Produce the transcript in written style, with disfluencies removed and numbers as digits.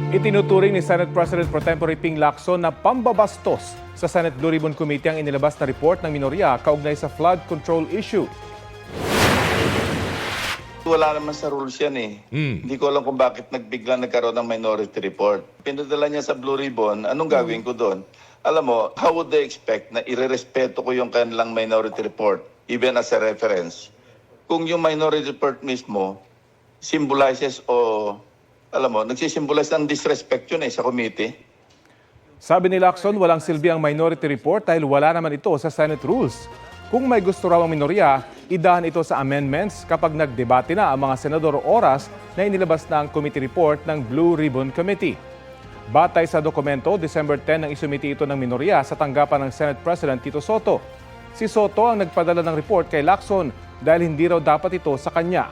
Itinuturing ni Senate President Pro Tempore Ping Lacson na pambabastos sa Senate Blue Ribbon Committee ang inilabas na report ng minorya kaugnay sa flood control issue. Wala naman sa rules yan eh. Hindi ko alam kung bakit nagbiglang nagkaroon ng minority report. Pinadala niya sa Blue Ribbon, anong gagawin ko doon? Alam mo, how would they expect na irerespeto ko yung kanilang minority report, even as a reference? Kung yung minority report mismo symbolizes o, alam mo, nagsisimbolize ng disrespect yun sa committee. Sabi ni Lacson, walang silbi ang minority report dahil wala naman ito sa Senate rules. Kung may gusto raw ang minorya, idahan ito sa amendments kapag nagdebate na ang mga senador oras na inilabas na ang committee report ng Blue Ribbon Committee. Batay sa dokumento, December 10 nang isumiti ito ng minorya sa tanggapan ng Senate President Tito Soto. Si Soto ang nagpadala ng report kay Lacson dahil hindi raw dapat ito sa kanya.